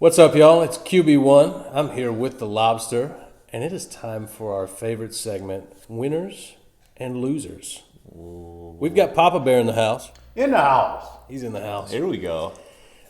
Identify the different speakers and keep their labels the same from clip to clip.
Speaker 1: What's up, y'all? It's QB1. I'm here with the Lobster, and it is time for our favorite segment, Winners and Losers. We've got Papa Bear in the house.
Speaker 2: In the house.
Speaker 1: He's in the house.
Speaker 3: Here we go.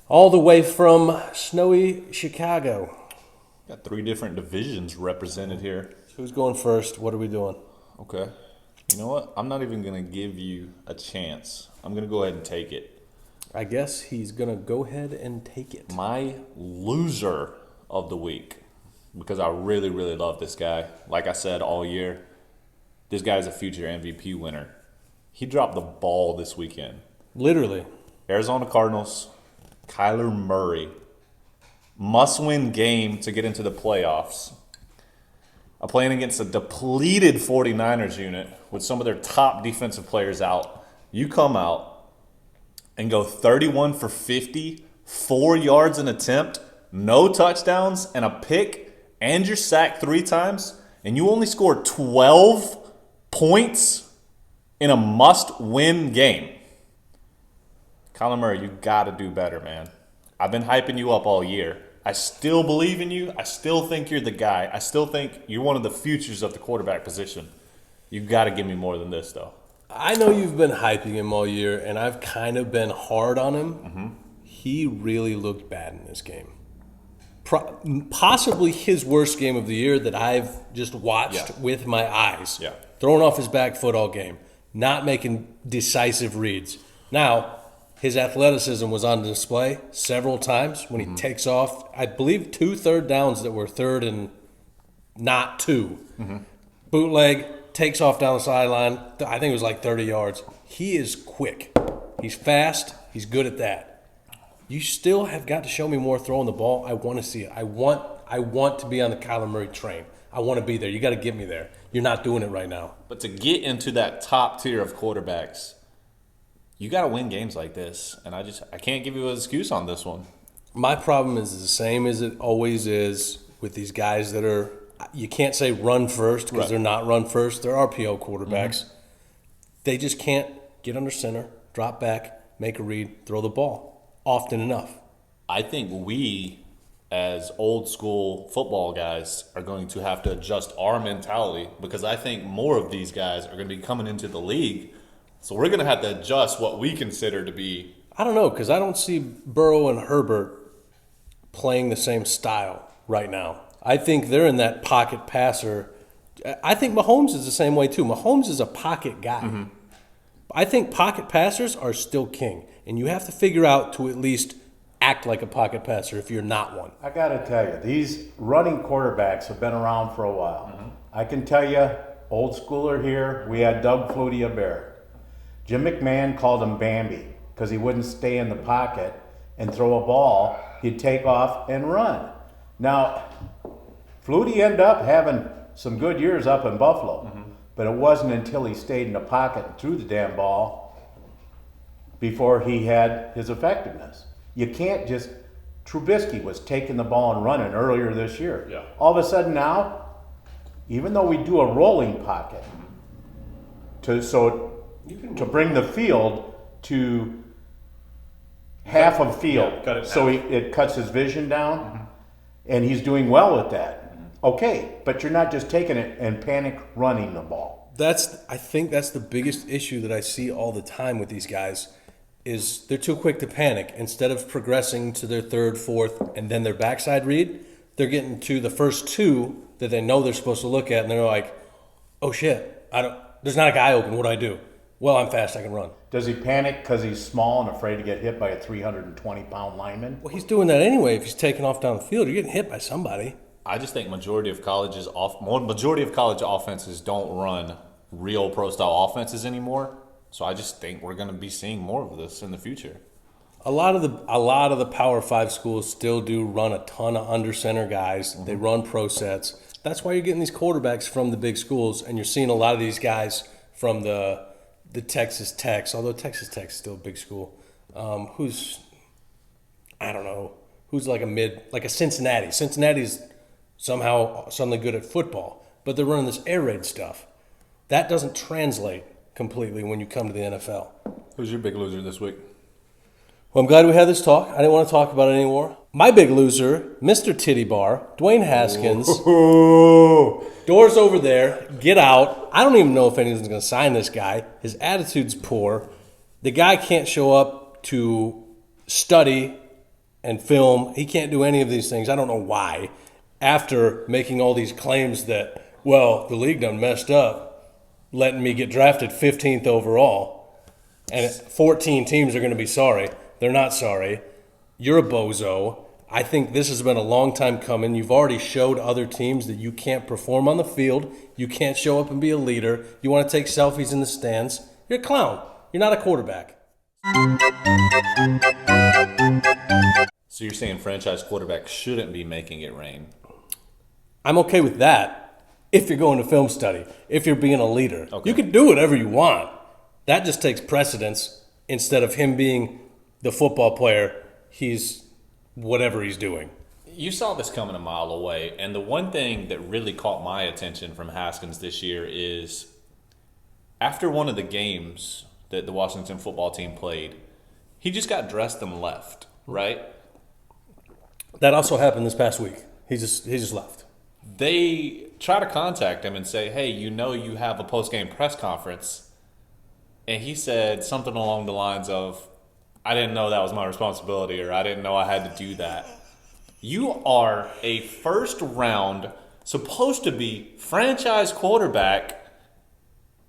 Speaker 1: All the way from snowy Chicago.
Speaker 3: Got 3 different divisions represented here.
Speaker 1: Who's going first? What are we doing?
Speaker 3: Okay. You know what? I'm not even going to give you a chance. I'm going to go ahead and take it.
Speaker 1: I guess he's going to go ahead and take it.
Speaker 3: My loser of the week, because I really, really love this guy. Like I said all year, this guy is a future MVP winner. He dropped the ball this weekend.
Speaker 1: Literally.
Speaker 3: Arizona Cardinals, Kyler Murray. Must-win game to get into the playoffs. Playing against a depleted 49ers unit with some of their top defensive players out. You come out and go 31 for 50, 4 yards an attempt, no touchdowns, and a pick, and you're sacked 3 times, and you only score 12 points in a must-win game. Kyler Murray, you got to do better, man. I've been hyping you up all year. I still believe in you. I still think you're the guy. I still think you're one of the futures of the quarterback position. You got to give me more than this, though.
Speaker 1: I know you've been hyping him all year, and I've kind of been hard on him. Mm-hmm. He really looked bad in this game. Possibly his worst game of the year that I've just watched with my eyes.
Speaker 3: Yeah.
Speaker 1: Throwing off his back foot all game. Not making decisive reads. Now, his athleticism was on display several times when he takes off. I believe 2 third downs that were third and not 2. Mm-hmm. Bootleg. Takes off down the sideline. I think it was like 30 yards. He is quick. He's fast. He's good at that. You still have got to show me more throwing the ball. I want to see it. I want to be on the Kyler Murray train. I want to be there. You got to get me there. You're not doing it right now.
Speaker 3: But to get into that top tier of quarterbacks, you got to win games like this. And I can't give you an excuse on this one.
Speaker 1: My problem is the same as it always is with these guys that are – you can't say run first because they're not run first. They're RPO quarterbacks. Mm-hmm. They just can't get under center, drop back, make a read, throw the ball often enough.
Speaker 3: I think we, as old school football guys, are going to have to adjust our mentality because I think more of these guys are going to be coming into the league. So we're going to have to adjust what we consider to be.
Speaker 1: I don't know because I don't see Burrow and Herbert playing the same style right now. I think they're in that pocket passer. I think Mahomes is the same way too. Mahomes is a pocket guy. Mm-hmm. I think pocket passers are still king, and you have to figure out to at least act like a pocket passer if you're not one.
Speaker 2: I got to tell you, these running quarterbacks have been around for a while. Mm-hmm. I can tell you, old schooler here, we had Doug Flutie, a Bear. Jim McMahon called him Bambi because he wouldn't stay in the pocket and throw a ball. He'd take off and run. Now, Flutie ended up having some good years up in Buffalo, but it wasn't until he stayed in the pocket and threw the damn ball before he had his effectiveness. You can't just – Trubisky was taking the ball and running earlier this year.
Speaker 3: Yeah.
Speaker 2: All of a sudden now, even though we do a rolling pocket to bring the field to half of field, so it cuts his vision down, and he's doing well with that. Okay, but you're not just taking it and panic running the ball.
Speaker 1: I think that's the biggest issue that I see all the time with these guys is they're too quick to panic. Instead of progressing to their third, fourth, and then their backside read, they're getting to the first 2 that they know they're supposed to look at, and they're like, oh shit, there's not a guy open, what do I do? Well, I'm fast, I can run.
Speaker 2: Does he panic because he's small and afraid to get hit by a 320-pound lineman?
Speaker 1: Well, he's doing that anyway if he's taking off down the field. You're getting hit by somebody.
Speaker 3: I just think majority of college offenses don't run real pro-style offenses anymore. So I just think we're going to be seeing more of this in the future.
Speaker 1: A lot of the Power 5 schools still do run a ton of under center guys. Mm-hmm. They run pro sets. That's why you're getting these quarterbacks from the big schools, and you're seeing a lot of these guys from the Texas Techs, although Texas Tech is still a big school. Who's like a Cincinnati. Cincinnati's somehow suddenly good at football, but they're running this air raid stuff. That doesn't translate completely when you come to the NFL.
Speaker 3: Who's your big loser this week?
Speaker 1: Well, I'm glad we had this talk. I didn't want to talk about it anymore. My big loser, Mr. Titty Bar, Dwayne Haskins.
Speaker 2: Ooh.
Speaker 1: Doors over there. Get out. I don't even know if anyone's going to sign this guy. His attitude's poor. The guy can't show up to study and film. He can't do any of these things. I don't know why. After making all these claims that, well, the league done messed up, letting me get drafted 15th overall, and 14 teams are going to be sorry. They're not sorry. You're a bozo. I think this has been a long time coming. You've already showed other teams that you can't perform on the field. You can't show up and be a leader. You want to take selfies in the stands. You're a clown. You're not a quarterback.
Speaker 3: So you're saying franchise quarterbacks shouldn't be making it rain?
Speaker 1: I'm okay with that if you're going to film study, if you're being a leader.
Speaker 3: Okay.
Speaker 1: You can do whatever you want. That just takes precedence instead of him being the football player. He's whatever he's doing.
Speaker 3: You saw this coming a mile away, and the one thing that really caught my attention from Haskins this year is after one of the games that the Washington football team played, he just got dressed and left, right?
Speaker 1: That also happened this past week. He just left.
Speaker 3: They try to contact him and say, hey, you have a post-game press conference. And he said something along the lines of, I didn't know that was my responsibility, or I didn't know I had to do that. You are a first-round, supposed to be franchise quarterback,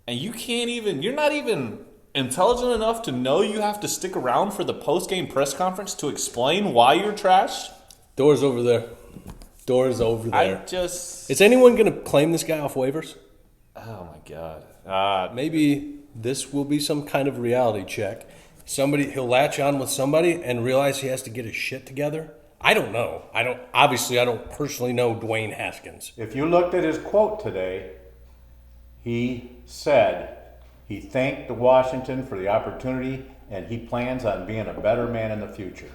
Speaker 3: and you're not even intelligent enough to know you have to stick around for the post-game press conference to explain why you're trash?
Speaker 1: Door's over there. Door's over there.
Speaker 3: Is
Speaker 1: anyone going to claim this guy off waivers?
Speaker 3: Oh, my God.
Speaker 1: Maybe this will be some kind of reality check. He'll latch on with somebody and realize he has to get his shit together. I don't know. I don't personally know Dwayne Haskins.
Speaker 2: If you looked at his quote today, he said he thanked the Washington for the opportunity and he plans on being a better man in the future.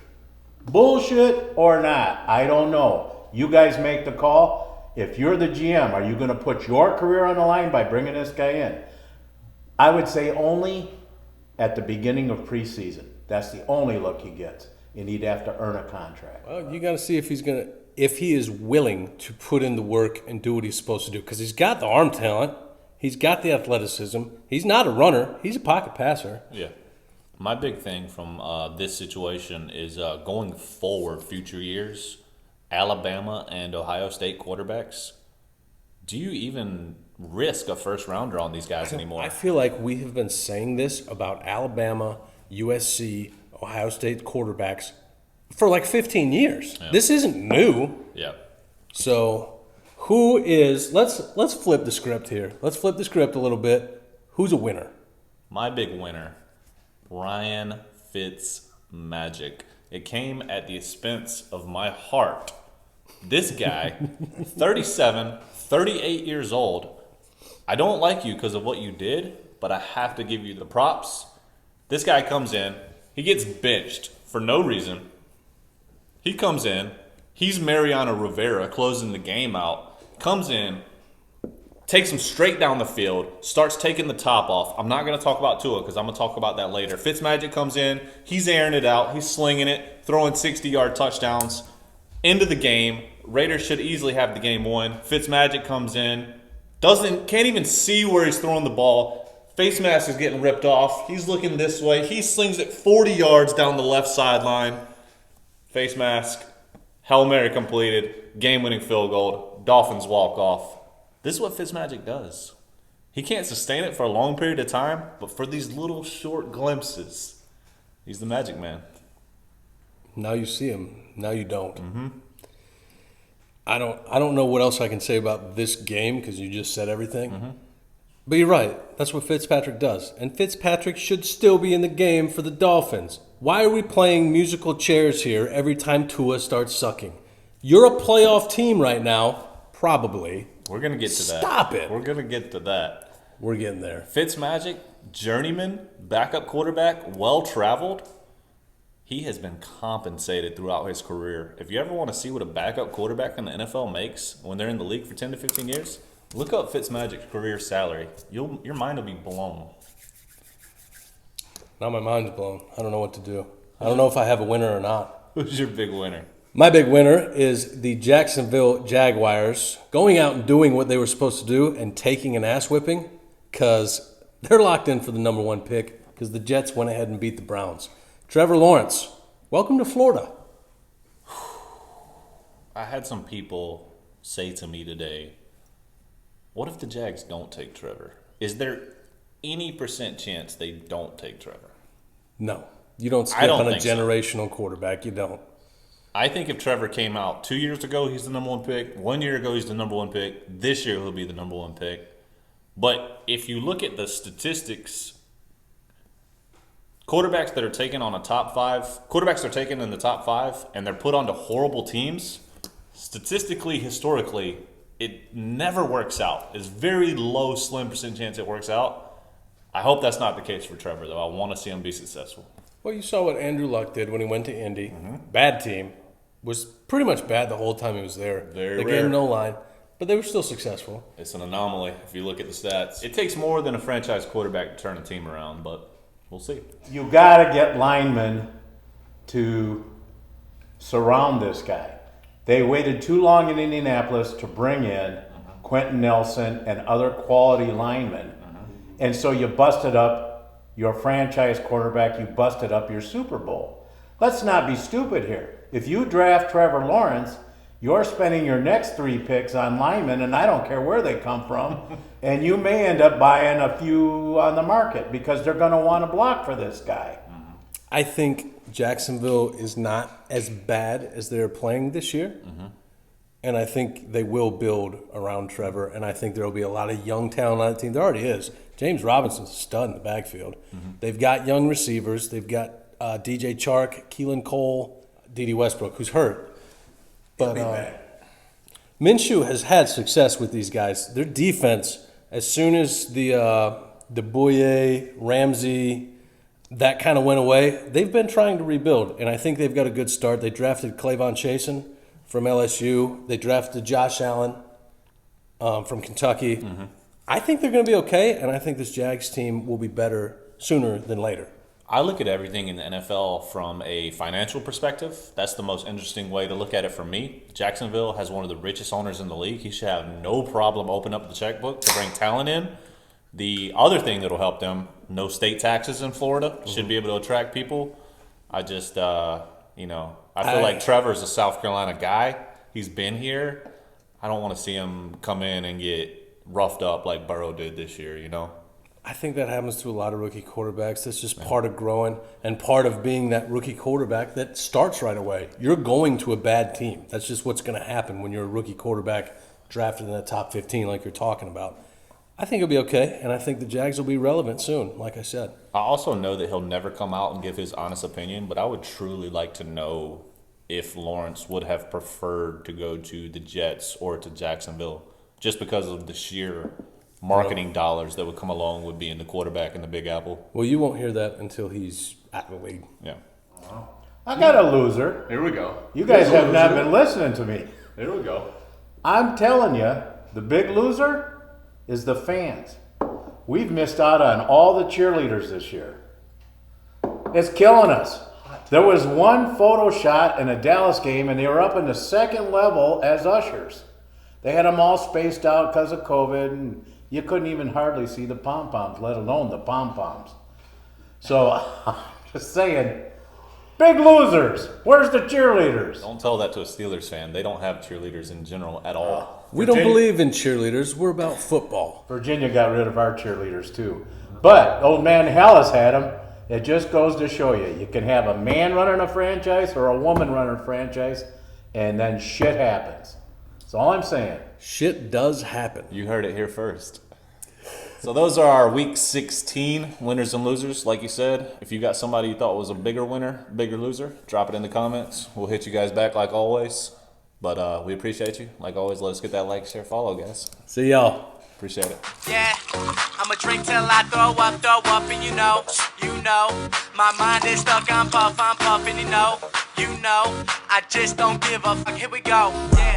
Speaker 2: Bullshit or not, I don't know. You guys make the call. If you're the GM, are you going to put your career on the line by bringing this guy in? I would say only at the beginning of preseason. That's the only look he gets, and he'd have to earn a contract.
Speaker 1: Well, you got to see if he is willing to put in the work and do what he's supposed to do, because he's got the arm talent, he's got the athleticism. He's not a runner; he's a pocket passer.
Speaker 3: Yeah. My big thing from this situation is going forward, future years, Alabama and Ohio State quarterbacks. Do you even risk a first rounder on these guys anymore?
Speaker 1: I feel like we have been saying this about Alabama, USC, Ohio State quarterbacks for like 15 years.
Speaker 3: Yeah.
Speaker 1: This isn't new.
Speaker 3: Yeah.
Speaker 1: So let's flip the script here. Let's flip the script a little bit. Who's a winner?
Speaker 3: My big winner, Ryan Fitzmagic. It came at the expense of my heart. This guy, 37, 38 years old. I don't like you because of what you did, but I have to give you the props. This guy comes in. He gets benched for no reason. He comes in. He's Mariano Rivera closing the game out. Comes in, takes him straight down the field, starts taking the top off. I'm not going to talk about Tua because I'm going to talk about that later. Fitzmagic comes in. He's airing it out. He's slinging it, throwing 60-yard touchdowns. End of the game. Raiders should easily have the game won. Fitzmagic comes in. Can't even see where he's throwing the ball. Face mask is getting ripped off. He's looking this way. He slings it 40 yards down the left sideline. Face mask. Hail Mary completed. Game-winning field goal. Dolphins walk off. This is what Fitzmagic does. He can't sustain it for a long period of time, but for these little short glimpses, he's the magic man.
Speaker 1: Now you see him. Now you don't. Mm-hmm. I don't know what else I can say about this game because you just said everything. Mm-hmm. But you're right. That's what Fitzpatrick does. And Fitzpatrick should still be in the game for the Dolphins. Why are we playing musical chairs here every time Tua starts sucking? You're a playoff team right now, probably.
Speaker 3: We're going to get to that.
Speaker 1: Stop it.
Speaker 3: We're going to get to that.
Speaker 1: We're getting there.
Speaker 3: Fitzmagic, journeyman, backup quarterback, well-traveled. He has been compensated throughout his career. If you ever want to see what a backup quarterback in the NFL makes when they're in the league for 10 to 15 years, look up Fitzmagic's career salary. Your mind will be blown.
Speaker 1: Now my mind's blown. I don't know what to do. I don't know if I have a winner or not.
Speaker 3: Who's your big winner?
Speaker 1: My big winner is the Jacksonville Jaguars going out and doing what they were supposed to do and taking an ass whipping because they're locked in for the number 1 pick because the Jets went ahead and beat the Browns. Trevor Lawrence, welcome to Florida.
Speaker 3: I had some people say to me today, what if the Jags don't take Trevor? Is there any % chance they don't take Trevor?
Speaker 1: No. You don't skip on a generational quarterback. You don't.
Speaker 3: I think if Trevor came out 2 years ago, he's the number 1 pick. 1 year ago, he's the number 1 pick. This year, he'll be the number 1 pick. But if you look at the statistics, quarterbacks that are taken on a top 5, quarterbacks are taken in the top 5, and they're put onto horrible teams, statistically, historically, it never works out. It's very low, slim % chance it works out. I hope that's not the case for Trevor, though. I want to see him be successful.
Speaker 1: Well, you saw what Andrew Luck did when he went to Indy. Bad team. Was pretty much bad the whole time he was there.
Speaker 3: Very
Speaker 1: they
Speaker 3: rare.
Speaker 1: gave him no line, but they were still successful.
Speaker 3: It's an anomaly if you look at the stats. It takes more than a franchise quarterback to turn a team around, but we'll see.
Speaker 2: You got to get linemen to surround this guy. They waited too long in Indianapolis to bring in Quentin Nelson and other quality linemen. And so you busted up your franchise quarterback, you busted up your Super Bowl. Let's not be stupid here. If you draft Trevor Lawrence, you're spending your next 3 picks on linemen, and I don't care where they come from, and you may end up buying a few on the market because they're going to want to block for this guy.
Speaker 1: I think Jacksonville is not as bad as they're playing this year, and I think they will build around Trevor, and I think there will be a lot of young talent on the team. There already is. James Robinson's a stud in the backfield. They've got young receivers. They've got DJ Chark, Keelan Cole, D.D. Westbrook, who's hurt. But Minshew has had success with these guys. Their defense, as soon as the Boye, Ramsey, that kind of went away, they've been trying to rebuild, and I think they've got a good start. They drafted Clavon Chasen from LSU. They drafted Josh Allen from Kentucky. I think they're going to be okay, and I think this Jags team will be better sooner than later.
Speaker 3: I look at everything in the NFL from a financial perspective. That's the most interesting way to look at it for me. Jacksonville has one of the richest owners in the league. He should have no problem opening up the checkbook to bring talent in. The other thing that will help them, no state taxes in Florida, should be able to attract people. I just, I feel like Trevor's a South Carolina guy. He's been here. I don't want to see him come in and get roughed up like Burrow did this year,
Speaker 1: I think that happens to a lot of rookie quarterbacks. That's just part of growing and part of being that rookie quarterback that starts right away. You're going to a bad team. That's just what's going to happen when you're a rookie quarterback drafted in the top 15 like you're talking about. I think it'll be okay, and I think the Jags will be relevant soon, like I said.
Speaker 3: I also know that he'll never come out and give his honest opinion, but I would truly like to know if Lawrence would have preferred to go to the Jets or to Jacksonville just because of the sheer marketing dollars that would come along with being the quarterback in the Big Apple.
Speaker 1: Well, you won't hear that until he's at the league.
Speaker 3: Yeah.
Speaker 2: I got a loser.
Speaker 3: Here we go.
Speaker 2: You guys have not been listening to me.
Speaker 3: Here we go.
Speaker 2: I'm telling you, the big loser is the fans. We've missed out on all the cheerleaders this year. It's killing us. There was one photo shot in a Dallas game, and they were up in the second level as ushers. They had them all spaced out because of COVID, and you couldn't even hardly see the pom-poms, let alone the pom-poms. So, just saying, big losers. Where's the cheerleaders?
Speaker 3: Don't tell that to a Steelers fan. They don't have cheerleaders in general at all.
Speaker 1: We don't believe in cheerleaders. We're about football.
Speaker 2: Virginia got rid of our cheerleaders, too. But old man Hallis had them. It just goes to show you. You can have a man running a franchise or a woman running a franchise, and then shit happens. That's all I'm saying.
Speaker 1: Shit does happen.
Speaker 3: You heard it here first. So those are our Week 16 winners and losers. Like you said, if you got somebody you thought was a bigger winner, bigger loser, drop it in the comments. We'll hit you guys back like always. But we appreciate you. Like always, let us get that like, share, follow, guys.
Speaker 1: See y'all.
Speaker 3: Appreciate it.
Speaker 4: Yeah, I'ma drink till I throw up, and you know, my mind is stuck, I'm puffing, you know, I just don't give a fuck, here we go, yeah.